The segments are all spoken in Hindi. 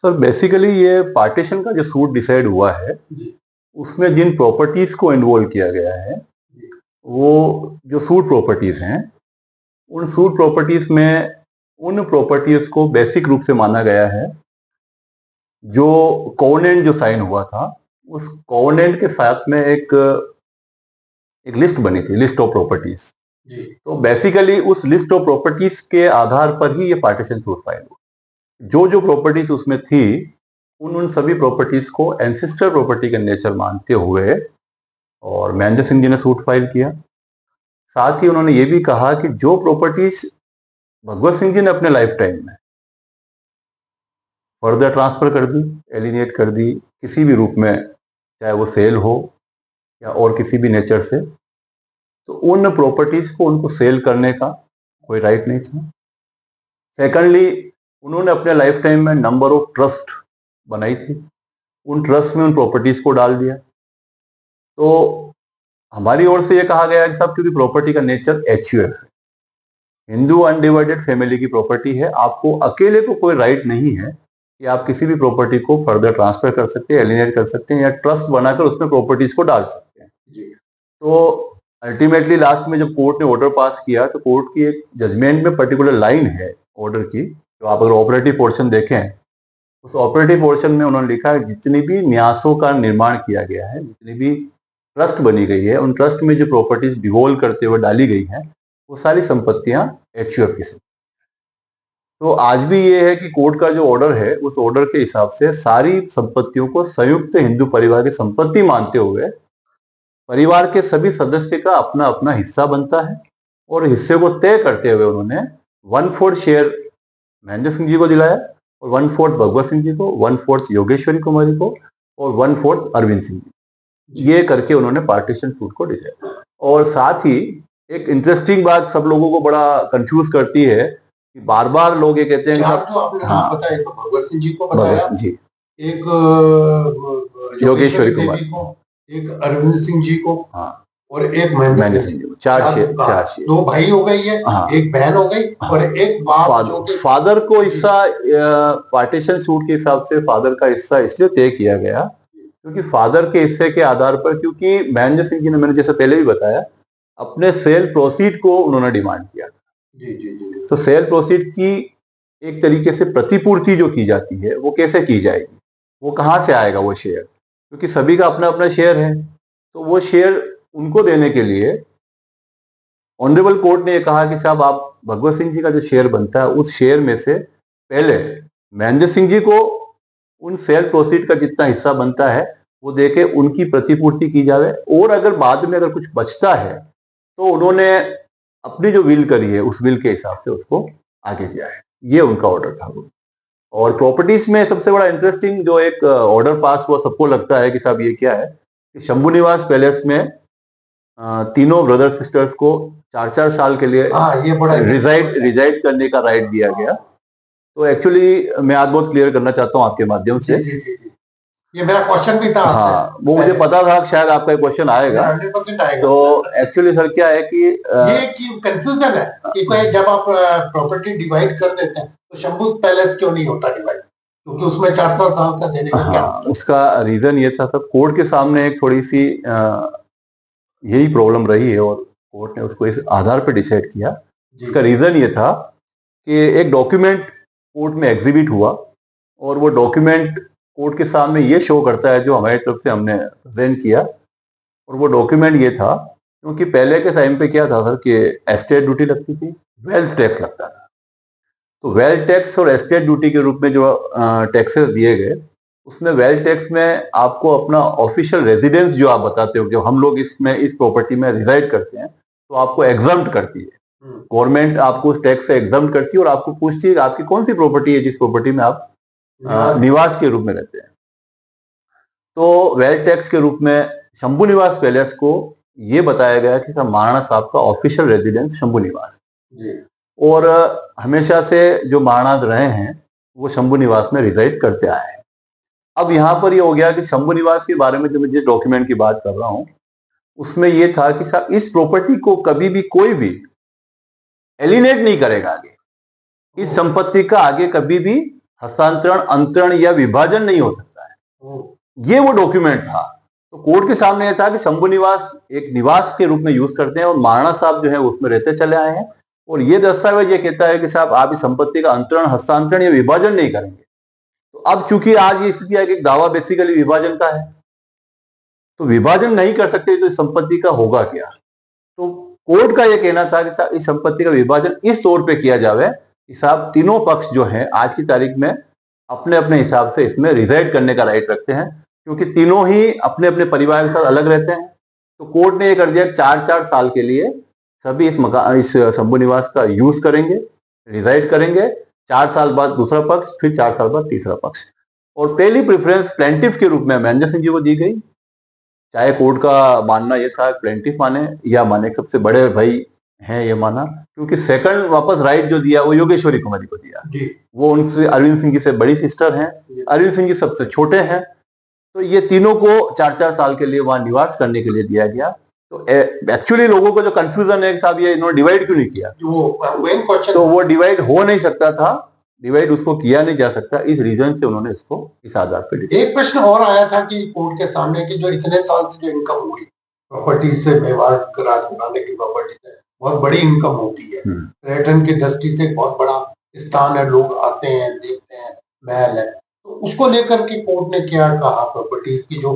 सर बेसिकली ये पार्टीशन का जो सूट डिसाइड हुआ है उसमें जिन प्रॉपर्टीज को इन्वॉल्व किया गया है वो जो सूट प्रॉपर्टीज हैं, उन सूट प्रॉपर्टीज में उन प्रॉपर्टीज को बेसिक रूप से माना गया है। जो कोवेनेंट जो साइन हुआ था उस कोवेनेंट के साथ में एक लिस्ट बनी थी, लिस्ट ऑफ प्रॉपर्टीज। तो बेसिकली उस लिस्ट ऑफ प्रॉपर्टीज के आधार पर ही ये पार्टीशन सूट फाइल हुआ। जो जो प्रॉपर्टीज उसमें थी उन सभी प्रॉपर्टीज को एंसेस्टर प्रॉपर्टी का नेचर मानते हुए और महेंद्र सिंह जी ने सूट फाइल किया। साथ ही उन्होंने ये भी कहा कि जो प्रॉपर्टीज भगवत सिंह जी ने अपने लाइफ टाइम में फर्दर ट्रांसफर कर दी, एलिनेट कर दी किसी भी रूप में, चाहे वो सेल हो या और किसी भी नेचर से, तो उन प्रॉपर्टीज को उनको सेल करने का कोई राइट नहीं था। सेकंडली, उन्होंने अपने लाइफ टाइम में नंबर ऑफ ट्रस्ट बनाई थी, उन ट्रस्ट में उन प्रॉपर्टीज को डाल दिया। तो हमारी ओर से ये कहा गया कि साहब क्योंकि प्रॉपर्टी का नेचर HUF है, हिंदू अनडिवाइडेड फैमिली की प्रॉपर्टी है, आपको अकेले को कोई राइट नहीं है कि आप किसी भी प्रॉपर्टी को फर्दर ट्रांसफर कर सकते हैं, एलिनेट कर सकते हैं या ट्रस्ट बनाकर उसमें प्रॉपर्टीज को डाल सकते हैं। तो अल्टीमेटली लास्ट में जब कोर्ट ने ऑर्डर पास किया तो कोर्ट की एक जजमेंट में पर्टिकुलर लाइन है ऑर्डर की, जो आप अगर ऑपरेटिव पोर्शन देखें, उस ऑपरेटिव पोर्शन में उन्होंने लिखा है जितनी भी न्यासों का निर्माण किया गया है, जितनी भी ट्रस्ट बनी गई है, उन ट्रस्ट में जो प्रॉपर्टीज डिवोल्व करते हुए डाली गई हैं वो सारी संपत्तियां HUF की। तो आज भी ये है कि कोर्ट का जो ऑर्डर है उस ऑर्डर के हिसाब से सारी संपत्तियों को संयुक्त हिंदू परिवार की संपत्ति मानते हुए परिवार के सभी सदस्य का अपना अपना हिस्सा बनता है और हिस्से को तय करते हुए उन्होंने 1/4 शेयर महेंद्र सिंह जी को दिलाया और 1/4 भगवत सिंह जी को, 1/4 योगेश्वरी कुमारी को और 1/4 अरविंद सिंह जी। ये करके उन्होंने पार्टीशन सूट को डिसाइड। और साथ ही एक इंटरेस्टिंग बात सब लोगों को बड़ा कंफ्यूज करती है कि बार बार लोग ये कहते हैं कि तो आपने बताया, एक भगवत सिंह जी को बताया जी, एक योगेश्वरी कुमारी को, एक अरविंद सिंह जी को, हाँ, और एक महेंद्र सिंह जी को। चार शेयर। 2 भाई हो गई है, एक बहन हो गई और एक बाप। फादर को हिस्सा पार्टीशन सूट के हिसाब से फादर का हिस्सा इसलिए तय किया गया क्योंकि फादर के हिस्से के आधार पर, क्योंकि महेंद्र सिंह जी ने, मैंने जैसे पहले भी बताया, अपने सेल प्रोसीड को उन्होंने डिमांड किया था। तो सेल प्रोसीड की एक तरीके से प्रतिपूर्ति जो की जाती है वो कैसे की जाएगी, वो कहाँ से आएगा वो शेयर, क्योंकि सभी का अपना अपना शेयर है। तो वो शेयर उनको देने के लिए ऑनरेबल कोर्ट ने ये कहा कि साहब आप भगवत सिंह जी का जो शेयर बनता है उस शेयर में से पहले महेंद्र सिंह जी को उन सेल प्रोसीड का जितना हिस्सा बनता है वो देके उनकी प्रतिपूर्ति की जाए, और अगर बाद में अगर कुछ बचता है तो उन्होंने अपनी जो विल करी है उस विल के हिसाब से उसको आगे जाए। ये उनका ऑर्डर था वो। और प्रॉपर्टीज में सबसे बड़ा इंटरेस्टिंग जो एक ऑर्डर पास हुआ, सबको लगता है कि साहब ये क्या है, कि शंभू निवास पैलेस में तीनों ब्रदर सिस्टर्स को 4-4 साल के लिए रिजाइड करने का राइट दिया गया। तो एक्चुअली मैं आज बहुत क्लियर करना चाहता हूँ आपके माध्यम से। ये मेरा क्वेश्चन भी था। हाँ, वो मुझे पता था कि शायद आपका क्वेश्चन आएगा। 100% आएगा। तो एक्चुअली सर क्या है कि ये कंफ्यूजन है कि जब आप प्रॉपर्टी डिवाइड कर देते हैं तो शंभू पैलेस क्यों नहीं होता डिवाइड, क्योंकि उसमें 4-4 साल का देने का क्या? उसका रीजन ये था सब कोर्ट के सामने एक थोड़ी सी यही प्रॉब्लम रही है और कोर्ट ने उसको इस आधार पर डिसाइड किया। इसका रीजन ये था कि एक डॉक्यूमेंट कोर्ट में एग्जिबिट हुआ और वो डॉक्यूमेंट कोर्ट के सामने ये शो करता है जो हमारी तरफ से हमने प्रेजेंट किया, और वो डॉक्यूमेंट ये था, क्योंकि पहले के टाइम पे क्या था सर कि एस्टेट ड्यूटी लगती थी, वेल्थ टैक्स लगता था। तो वेल्थ टैक्स और एस्टेट ड्यूटी के रूप में जो टैक्सेस दिए गए, उसमें वेल्थ टैक्स में आपको अपना ऑफिशियल रेजिडेंस जो आप बताते हो, जो हम लोग इसमें इस प्रॉपर्टी में रिजाइड करते हैं, तो आपको एग्जम्प्ट करती है गवर्नमेंट, आपको उस टैक्स से एग्जम्प्ट करती है और आपको पूछती है कि आपकी कौन सी प्रॉपर्टी है जिस प्रॉपर्टी में आप निवास के रूप में रहते हैं। तो वेल्थ टैक्स के रूप में शंभू निवास पैलेस को ये बताया गया कि महाराणा साहब का ऑफिशियल रेजिडेंस शंभू निवास, और हमेशा से जो महाराणा रहे हैं वो शंभू निवास में रिजाइड करते आए हैं। अब यहाँ पर ये हो गया कि शंभू निवास के बारे में जो मैं जिस डॉक्यूमेंट की बात कर रहा हूँ उसमें ये था कि साहब इस प्रॉपर्टी को कभी भी कोई भी एलिनेट नहीं करेगा आगे, इस संपत्ति का आगे कभी भी हस्तांतरण, अंतरण या विभाजन नहीं हो सकता है। ये वो डॉक्यूमेंट था। तो कोर्ट के सामने यह था कि शंभू निवास एक निवास के रूप में यूज करते हैं और महाराणा साहब जो है उसमें रहते चले आए हैं, और ये दस्तावेज ये कहता है कि साहब आप इस संपत्ति का अंतरण, हस्तांतरण या विभाजन नहीं करेंगे। तो अब चूंकि आज ये स्थिति है कि दावा बेसिकली विभाजन का है, तो विभाजन नहीं कर सकते तो इस संपत्ति का होगा क्या। तो कोर्ट का यह कहना था कि साहब इस संपत्ति का विभाजन इस तौर पे किया जावे कि साहब तीनों पक्ष जो है आज की तारीख में अपने अपने हिसाब से इसमें रिजाइड करने का राइट रखते हैं, क्योंकि तीनों ही अपने अपने परिवार के साथ अलग रहते हैं। तो कोर्ट ने यह कर दिया 4-4 साल के लिए सभी इस शंभू निवास का यूज करेंगे, रिजाइड करेंगे। 4 साल बाद दूसरा पक्ष, फिर 4 साल बाद तीसरा पक्ष। और पहली प्रेफरेंस प्लेंटिफ के रूप में महेंद्र सिंह जी को दी गई। चाहे कोर्ट का मानना यह था प्लेंटिफ माने या माने सबसे बड़े भाई हैं ये माना, क्योंकि सेकंड वापस राइट जो दिया वो योगेश्वरी कुमारी को दिया जी। वो उनसे अरविंद सिंह जी से बड़ी सिस्टर हैं, अरविंद सिंह जी सबसे छोटे हैं। तो ये तीनों को 4-4 साल के लिए वहां निवास करने के लिए दिया गया। तो एक्चुअली लोगों को जो कंफ्यूजन है कि साहब ये इन्होंने डिवाइड क्यों नहीं किया, तो वो डिवाइड हो नहीं सकता था, डिवाइड उसको किया नहीं जा सकता, इस रीजन से उन्होंने इसको इस आधार पर। एक प्रश्न और आया था कि कोर्ट के सामने की जो इतने साल से जो इनकम हुई प्रॉपर्टी से, मेवाड़ राजघराने की प्रॉपर्टी से बहुत बड़ी इनकम होती है, पर्यटन की दृष्टि से बहुत बड़ा स्थान है, लोग आते हैं, देखते हैं, महल है, तो उसको लेकर के कोर्ट ने क्या कहा, प्रॉपर्टीज की जो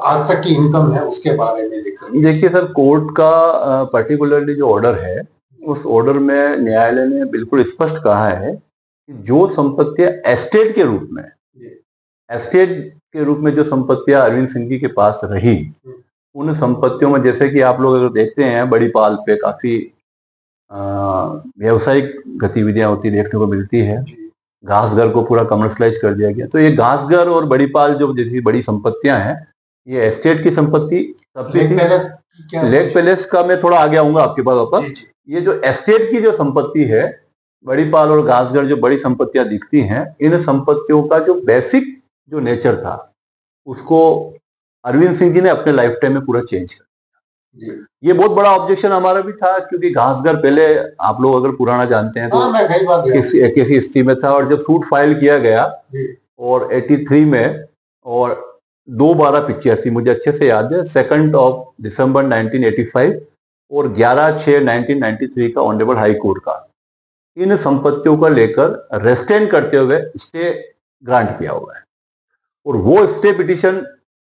आज तक की इनकम है उसके बारे में देखिए सर, कोर्ट का पर्टिकुलरली जो ऑर्डर है उस ऑर्डर में न्यायालय ने बिल्कुल स्पष्ट कहा है कि जो संपत्तियां एस्टेट के रूप में जो संपत्तियां अरविंद सिंह जी के पास रही, उन संपत्तियों में जैसे कि आप लोग अगर देखते हैं बड़ी पाल पे काफी व्यावसायिक गतिविधियां होती देखने को मिलती है। घासघर को पूरा कमर्शलाइज कर दिया गया। तो ये घासघर और बड़ी पाल जो जैसी बड़ी संपत्तियां हैं, ये एस्टेट की संपत्ति लेक पैलेस का मैं थोड़ा आगे आऊंगा आपके पास वापस। ये जो एस्टेट की जो संपत्ति है, बड़ी पाल और घासघर जो बड़ी संपत्तियां दिखती हैं, इन संपत्तियों का जो बेसिक जो नेचर था उसको अरविंद सिंह जी ने अपने लाइफ टाइम में पूरा चेंज कर दिया। ये बहुत बड़ा ऑब्जेक्शन हमारा भी था, क्योंकि घासघर पहले आप लोग अगर पुराना जानते हैं तो किसी स्थिति में था, और जब सूट फाइल किया गया और 83 में और 2/12/85 मुझे अच्छे से याद है, 2 दिसंबर 1985 और 11/6/1993 का ऑनरेबल हाई कोर्ट का इन संपत्तियों को लेकर रेस्टेन करते हुए स्टे ग्रांट किया हुआ है। और वो स्टे पिटीशन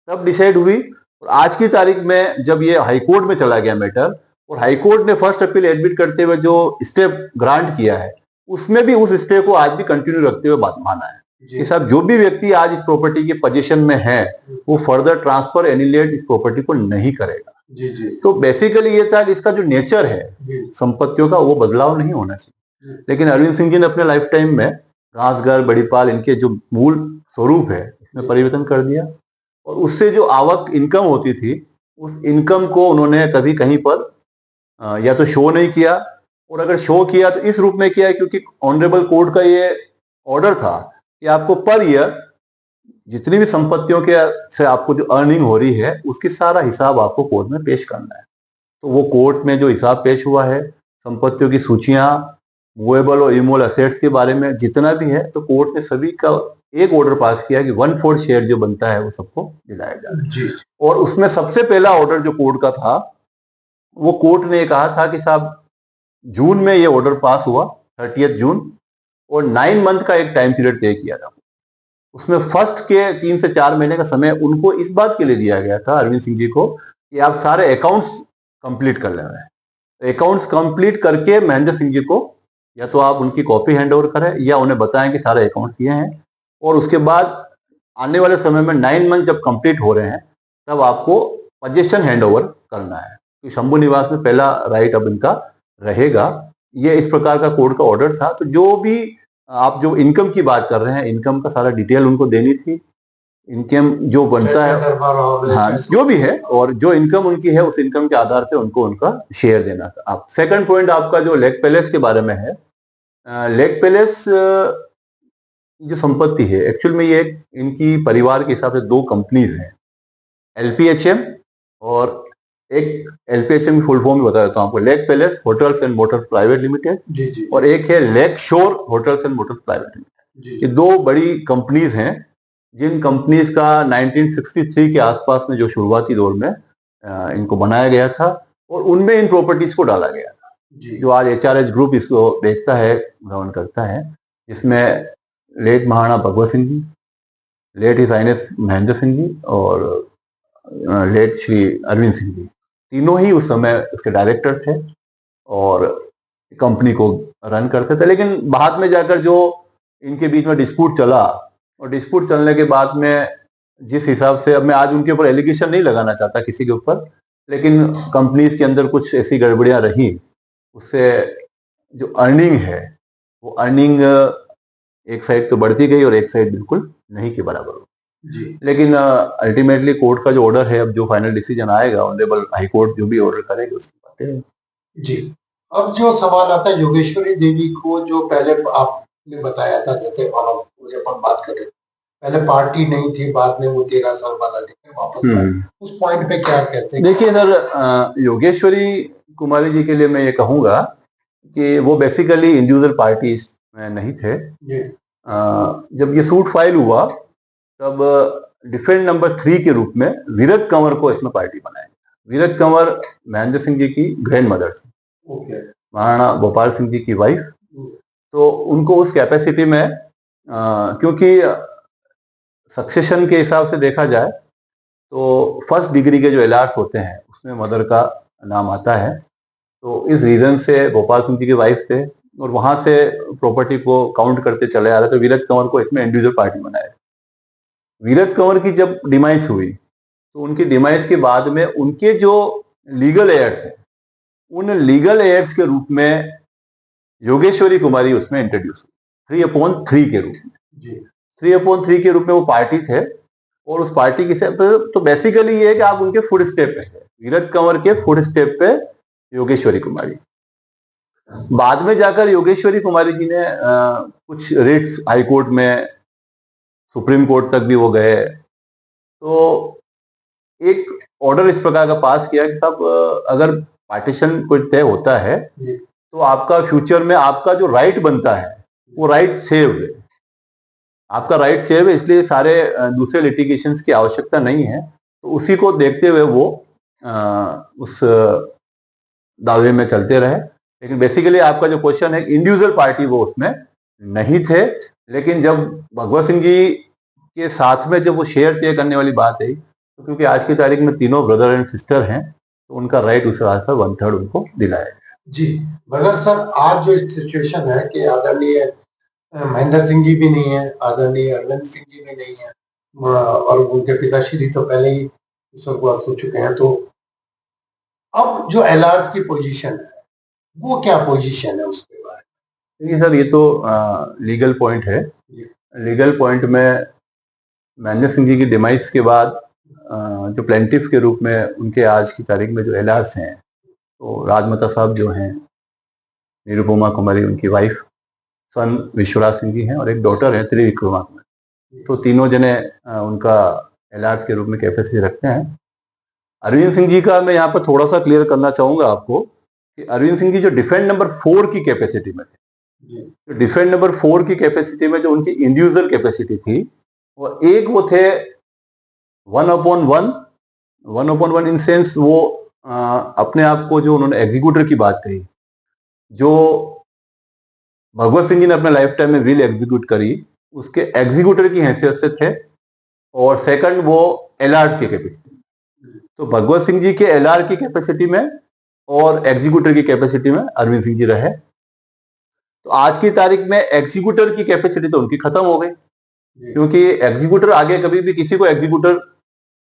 तब डिसाइड हुई, और आज की तारीख में जब ये हाईकोर्ट में चला गया मैटर, और हाईकोर्ट ने फर्स्ट अपील एडमिट करते हुए जो स्टे ग्रांट किया है उसमें भी उस स्टे को आज भी कंटिन्यू रखते हुए बात माना है कि साहब जो भी व्यक्ति आज इस प्रॉपर्टी के पोजीशन में है वो फर्दर ट्रांसफर एनिलेट इस प्रॉपर्टी को नहीं करेगा। तो बेसिकली ये था कि इसका जो नेचर है संपत्तियों का वो बदलाव नहीं होना चाहिए। लेकिन अरविंद सिंह जी ने अपने लाइफ टाइम में घासघर, बड़ीपाल, इनके जो मूल स्वरूप है इसमें परिवर्तन कर दिया, और उससे जो आवक इनकम होती थी उस इनकम को उन्होंने कभी कहीं पर या तो शो नहीं किया, और अगर शो किया तो इस रूप में किया क्योंकि ऑनरेबल कोर्ट का ये ऑर्डर था कि आपको पर ईयर जितनी भी संपत्तियों के से आपको जो अर्निंग हो रही है उसकी सारा हिसाब आपको कोर्ट में पेश करना है। तो वो कोर्ट में जो हिसाब पेश हुआ है, संपत्तियों की सूचियां, मूवेबल और इमूवेबल असेट्स के बारे में जितना भी है, तो कोर्ट ने सभी का एक ऑर्डर पास किया कि 1/4 शेयर जो बनता है वो सबको दिलाया जाए। और उसमें सबसे पहला ऑर्डर जो कोर्ट का था, वो कोर्ट ने कहा था कि साहब जून में ये ऑर्डर पास हुआ, 30 जून, और 9 मंथ का एक टाइम पीरियड तय किया था। उसमें फर्स्ट के 3 से 4 महीने का समय उनको इस बात के लिए दिया गया था अरविंद सिंह जी को कि आप सारे अकाउंट्स कंप्लीट कर लेना। अकाउंट्स कंप्लीट करके महेंद्र सिंह जी को या तो आप उनकी कॉपी हैंड ओवर करें या उन्हें बताएं कि सारे अकाउंट्स ये हैं, और उसके बाद आने वाले समय में 9 मंथ जब कंप्लीट हो रहे हैं तब आपको पोजीशन हैंड ओवर करना है। तो शंभू निवास में पहला राइट अब इनका रहेगा। ये इस प्रकार का कोर्ट का ऑर्डर था। तो जो भी आप जो इनकम की बात कर रहे हैं, इनकम का सारा डिटेल उनको देनी थी, इनकम जो बनता है, हाँ जो भी है, और जो इनकम उनकी है उस इनकम के आधार पे उनको उनका शेयर देना था। आप सेकंड पॉइंट आपका जो लेक पैलेस के बारे में है, लेक पैलेस जो संपत्ति है एक्चुअल में ये इनकी परिवार के हिसाब से 2 कंपनीज हैं, LPHM, और एक LPHM की फुल फॉर्म भी बता देता हूँ आपको, lake palace hotels and Motors private limited, और एक है लेक शोर hotels and Motors private limited. कि दो बड़ी कंपनीज हैं जिन कंपनीज का 1963 के आसपास में जो शुरुआती दौर में इनको बनाया गया था और उनमें इन प्रॉपर्टीज को डाला गया था, जो आज HRH ग्रुप इसको देखता है, गवर्न करता है, जिसमें late Maharana Bhagwat Singh ji, late his highness Mahendra Singh ji और लेट श्री अरविंद सिंह जी, तीनों ही उस समय उसके डायरेक्टर थे और कंपनी को रन करते थे। लेकिन बाद में जाकर जो इनके बीच में डिस्प्यूट चला और डिस्प्यूट चलने के बाद में जिस हिसाब से, अब मैं आज उनके ऊपर एलिगेशन नहीं लगाना चाहता किसी के ऊपर, लेकिन कंपनीज के अंदर कुछ ऐसी गड़बड़ियां रही, उससे जो अर्निंग है वो अर्निंग एक साइड तो बढ़ती गई और एक साइड बिल्कुल नहीं के बराबर हो। लेकिन अल्टीमेटली कोर्ट का जो ऑर्डर है, अब जो फाइनल डिसीजन आएगा, ऑनरेबल हाई कोर्ट जो भी ऑर्डर करेगी उसकी बातें हैं। जी, अब जो सवाल आता है योगेश्वरी देवी को, जो पहले आपने बताया था, जैसे अपन बात कर रहे थे, पहले पार्टी नहीं थी, बाद में वो 13 साल बाद आगे वापस आए, उस पॉइंट पे क्या कहते हैं? देखिए सर, योगेश्वरी कुमारी जी के लिए मैं ये कहूंगा कि वो बेसिकली इंडिविजुअल पार्टी में नहीं थे। जब ये सूट फाइल हुआ तब डिफेंड नंबर 3 के रूप में वीरत कंवर को इसमें पार्टी बनाया। वीरत कंवर महेंद्र सिंह जी की ग्रैंड मदर थी, महाराणा गोपाल सिंह जी की वाइफ। तो उनको उस कैपेसिटी में क्योंकि सक्सेशन के हिसाब से देखा जाए तो फर्स्ट डिग्री के जो एलार्स होते हैं उसमें मदर का नाम आता है, तो इस रीजन से गोपाल सिंह जी के वाइफ थे और वहां से प्रॉपर्टी को काउंट करते चले आ रहे, तो वीरत कंवर को इसमें इंडिविजुअल पार्टी बनाया। वीरत कंवर की जब डिमाइस हुई तो उनकी डिमाइस के बाद में उनके जो लीगल एयर्स हैं, उन लीगल एयर्स के रूप में योगेश्वरी कुमारी उसमें इंट्रोड्यूस हुई 3/3 के रूप में। 3/3 के रूप में वो पार्टी थे और उस पार्टी की से तो बेसिकली ये है कि आप उनके फुट स्टेप पे है, वीरत कंवर के फुट स्टेप पे योगेश्वरी कुमारी। बाद में जाकर योगेश्वरी कुमारी जी ने कुछ रिट्स हाई कोर्ट में, सुप्रीम कोर्ट तक भी वो गए, तो एक ऑर्डर इस प्रकार का पास किया कि साहब अगर पार्टीशन कोई तय होता है तो आपका फ्यूचर में आपका जो राइट बनता है वो राइट सेव है, आपका राइट सेव है, इसलिए सारे दूसरे लिटिगेशंस की आवश्यकता नहीं है। तो उसी को देखते हुए वो उस दावे में चलते रहे। लेकिन बेसिकली आपका जो क्वेश्चन है, इंडिविजुअल पार्टी वो उसमें नहीं थे। लेकिन जब भगवत सिंह जी के साथ में जब वो शेयर तय करने वाली बात है, तो क्योंकि आज की तारीख में तीनों ब्रदर एंड सिस्टर हैं तो उनका राइट उस रास्ता 1/3 उनको दिलाया। जी, मगर सर आज जो सिचुएशन है कि आदरणीय महेंद्र सिंह जी भी नहीं है, आदरणीय अरविंद सिंह जी भी नहीं है और उनके पिताश्री तो पहले ही स्वर्गवास हो चुके हैं, तो अब जो एलआर की पोजीशन है वो क्या पोजीशन है उसके बारे में? देखिए सर, ये तो लीगल पॉइंट है। लीगल पॉइंट में महेंद्र सिंह जी की डिमाइस के बाद जो प्लेंटिफ के रूप में उनके आज की तारीख में जो एलआर्स हैं, तो राजमाता साहब जो हैं निरुपमा कुमारी उनकी वाइफ, सन विश्वराज सिंह जी हैं और एक डॉटर है त्रिविक्रमा कुमारी, तो तीनों जने उनका एलआर्स के रूप में कैपेसिटी रखते हैं। अरविंद सिंह जी का मैं यहाँ पर थोड़ा सा क्लियर करना चाहूंगा आपको कि अरविंद सिंह जी जो डिफेंड नंबर 4 की कैपेसिटी में थे, तो डिफेंड नंबर 4 की कैपेसिटी में जो उनकी इंडिविजुअल कैपेसिटी थी वो एक वो थे 1/1 इन सेंस वो अपने आप को, जो उन्होंने एग्जीक्यूटर की बात कही, जो भगवत सिंह जी ने अपने लाइफ टाइम में विल एग्जीक्यूट करी, उसके एग्जीक्यूटर की हैसियत से थे। और सेकंड वो एलआर की कैपेसिटी, तो भगवत सिंह जी के एलआर की कैपेसिटी में और एग्जीक्यूटर की कैपेसिटी में अरविंद सिंह जी रहे। तो आज की तारीख में एग्जीक्यूटर की कैपेसिटी तो उनकी खत्म हो गई, क्योंकि एग्जीक्यूटर आगे कभी भी किसी को एग्जीक्यूटर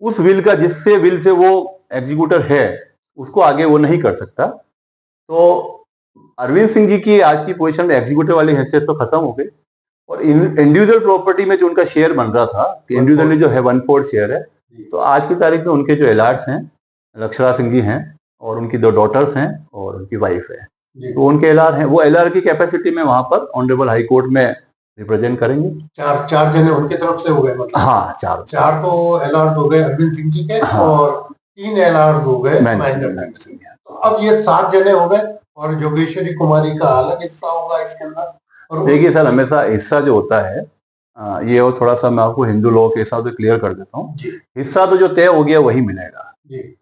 उस विल का, जिससे विल से वो एग्जीक्यूटर है, उसको आगे वो नहीं कर सकता। तो अरविंद सिंह जी की आज की पोजीशन में एग्जीक्यूटर वाली हैसियत तो खत्म हो गई और इंडिविजुअल प्रॉपर्टी में जो उनका शेयर बन रहा था, इंडिविजुअली जो है 1/4 शेयर है, तो आज की तारीख में उनके जो एलआर्स हैं, लक्षरा सिंह जी हैं और उनकी 2 डॉटर्स हैं और उनकी वाइफ है, तो उनके एलआर हैं, वो एलआर की कैपेसिटी में वहां पर ऑनरेबल हाई कोर्ट में रिप्रेजेंट करेंगे। चार जने उनके तरफ से हो गए, मतलब? हाँ, चार तो एलआर हो गए अरविंद सिंह जी के। हाँ। और 3 एलआर हो गए महेंद्र सिंह। तो अब ये 7 जने हो गए और योगेश्वरी कुमारी का अलग हिस्सा होगा इसके अंदर। और देखिए सर, हमेशा हिस्सा जो होता है, ये और थोड़ा सा मैं आपको हिंदू लॉ के हिसाब से क्लियर कर देता हूँ। जी हिस्सा तो जो तय हो गया वही मिलेगा। जी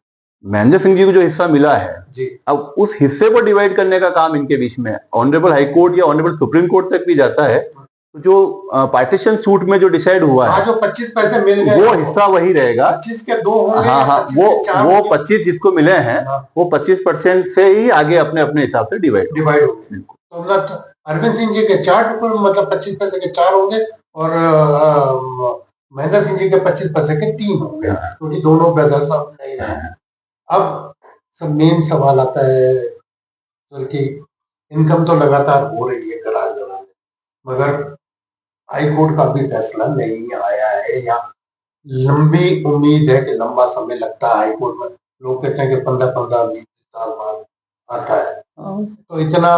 महेंद्र सिंह जी को जो हिस्सा मिला है, जी अब उस हिस्से को डिवाइड करने का काम इनके बीच में ऑनरेबल हाई कोर्ट या ऑनरेबल सुप्रीम कोर्ट तक भी जाता है। तो जो पार्टीशन सूट में जो डिसाइड हुआ है, हाँ, जो 25 पैसे मिल गए वो हिस्सा वही रहेगा। 25 के 2 होंगे हाँ या हाँ, 25 के 4 वो होंगे? 25 जिसको मिले हैं, हाँ, वो 25% से ही आगे अपने अपने हिसाब से डिवाइड होंगे। तो मतलब अरविंद सिंह जी के 4 टुकड़े, मतलब 25 पैसे के 4 होंगे, और महेंद्र सिंह जी के 25 पैसे के 3 होंगे, क्योंकि दोनों ब्रदर्स अब नहीं रहे हैं। अब सब मेन सवाल आता है सर कि इनकम तो लगातार हो रही है गराज में, मगर हाई कोर्ट का भी फैसला नहीं आया है, या लंबी उम्मीद है कि लंबा समय लगता है हाई कोर्ट में। लोग कहते हैं कि 15-15 20 साल बाद आता है। तो इतना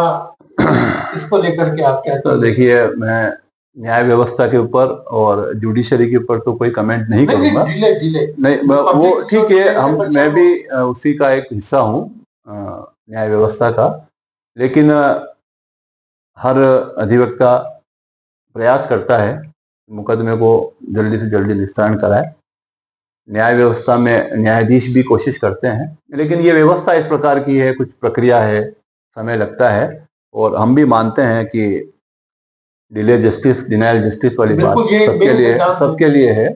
इसको लेकर के आप क्या तो देखिए, मैं न्याय व्यवस्था के ऊपर और जुडिशरी के ऊपर तो कोई कमेंट नहीं करूंगा। डिले नहीं, वो ठीक है, मैं भी उसी का एक हिस्सा हूँ, न्याय व्यवस्था का। लेकिन हर अधिवक्ता प्रयास करता है मुकदमे को जल्दी से जल्दी निस्तारण कराए। न्याय व्यवस्था में न्यायाधीश भी कोशिश करते हैं, लेकिन ये व्यवस्था इस प्रकार की है, कुछ प्रक्रिया है, समय लगता है। और हम भी मानते हैं कि डिले जस्टिस डिनायल जस्टिस वाली बात सबके लिए है।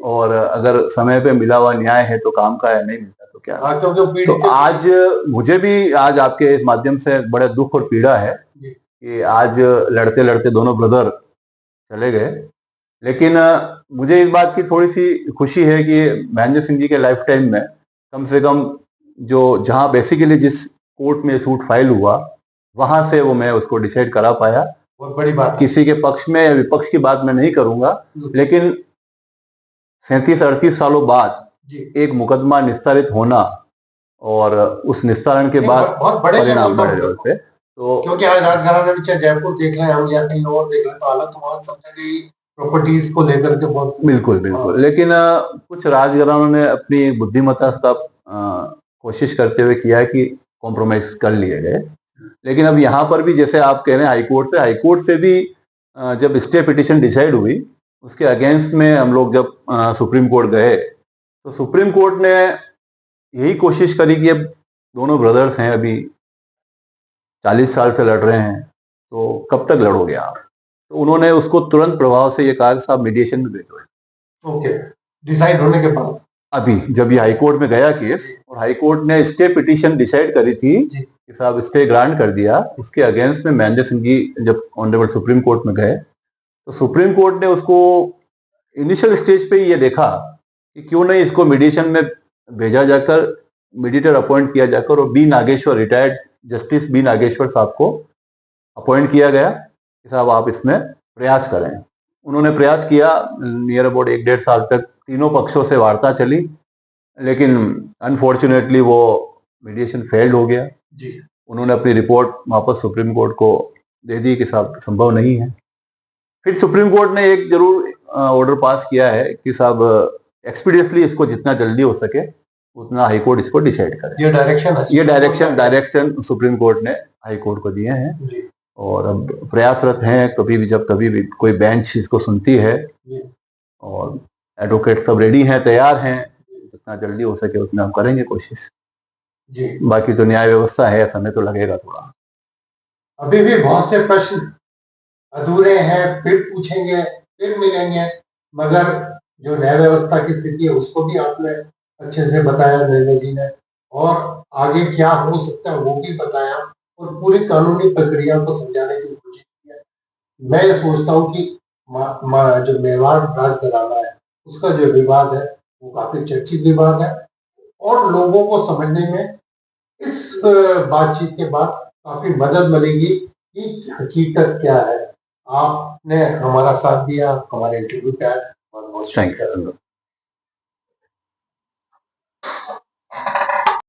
और अगर समय पे मिला हुआ न्याय है तो काम का है, नहीं मिलता तो क्या। तो आज मुझे भी आज आपके इस माध्यम से बड़े दुख और पीड़ा है कि आज लड़ते लड़ते दोनों ब्रदर चले गए। लेकिन मुझे इस बात की थोड़ी सी खुशी है कि महेंद्र सिंह जी के लाइफ टाइम में कम से कम जो जहां बेसिकली जिस कोर्ट में सूट फाइल हुआ, वहां से वो मैं उसको डिसाइड करा पाया। बहुत बड़ी बात। किसी के पक्ष में या विपक्ष की बात मैं नहीं करूंगा, लेकिन 37-38 सालों बाद एक मुकदमा निस्तारित होना और उस निस्तारण के बाद बहुत बड़े परिणाम लेवल पे, तो क्योंकि आज राजघराने में चाहे जयपुर देख रहे हैं हम या कहीं और देख रहे हैं, तो हालत वहां सब जगह प्रॉपर्टीज को लेकर के बहुत बिल्कुल। लेकिन कुछ राजघरानों ने अपनी बुद्धिमत्ता का कोशिश करते हुए किया है कि कॉम्प्रोमाइज कर लिए गए। लेकिन अब यहाँ पर भी जैसे आप कह रहे हैं हाईकोर्ट से भी जब स्टे पिटिशन डिसाइड हुई, उसके अगेंस्ट में हम लोग जब सुप्रीम कोर्ट गए, तो सुप्रीम कोर्ट ने यही कोशिश करी कि अब दोनों ब्रदर्स हैं, अभी 40 साल से लड़ रहे हैं, तो कब तक लड़ोगे आप। तो उन्होंने उसको तुरंत प्रभाव से ये कहा कि साहब मीडिएशन में भेजो। ओके, डिसाइड होने के बाद अभी जब ये हाईकोर्ट में गया केस, और हाईकोर्ट ने स्टे पिटिशन डिसाइड करी थी कि साहब स्टे ग्रांट कर दिया, उसके अगेंस्ट में महेंद्र सिंह जी जब ऑनरेबल सुप्रीम कोर्ट में गए, तो सुप्रीम कोर्ट ने उसको इनिशियल स्टेज पे ही ये देखा कि क्यों नहीं इसको मीडिएशन में भेजा जाकर, मीडिएटर अपॉइंट किया जाकर, और B Nageshwar, retired justice B Nageshwar साहब को अपॉइंट किया गया कि साहब आप इसमें प्रयास करें। उन्होंने प्रयास किया, नियर अबाउट 1-1.5 साल तक तीनों पक्षों से वार्ता चली, लेकिन अनफॉर्चुनेटली वो मीडिएशन फेल्ड हो गया। उन्होंने अपनी रिपोर्ट वापस सुप्रीम कोर्ट को दे दी कि साहब संभव नहीं है। फिर सुप्रीम कोर्ट ने एक जरूर ऑर्डर पास किया है कि साहब एक्सपीडियसली इसको जितना जल्दी हो सके उतना हाई कोर्ट इसको डिसाइड करे। ये डायरेक्शन सुप्रीम कोर्ट ने हाई कोर्ट को दिए हैं, और अब प्रयासरत हैं, कभी भी कोई बेंच इसको सुनती है, और एडवोकेट सब रेडी हैं, तैयार हैं, जितना जल्दी हो सके उतना हम करेंगे कोशिश। बाकी तो न्याय व्यवस्था है, समय तो लगेगा थोड़ा। अभी भी बहुत से प्रश्न अधूरे हैं, फिर पूछेंगे, फिर मिलेंगे, मगर जो न्याय व्यवस्था की स्थिति है उसको भी आपने अच्छे से बताया निर्मल जी ने, और आगे क्या हो सकता है वो भी बताया, और पूरी कानूनी प्रक्रिया को समझाने की कोशिश की है। मैं ये सोचता हूँ कि जो मेवाड़ राजघराना है उसका जो विवाद है वो काफी चर्चित विवाद है, और लोगों को समझने में इस बातचीत के बाद काफी मदद मिलेगी कि हकीकत क्या है। आपने हमारा साथ दिया, हमारे इंटरव्यू का बहुत बहुत थैंक यू।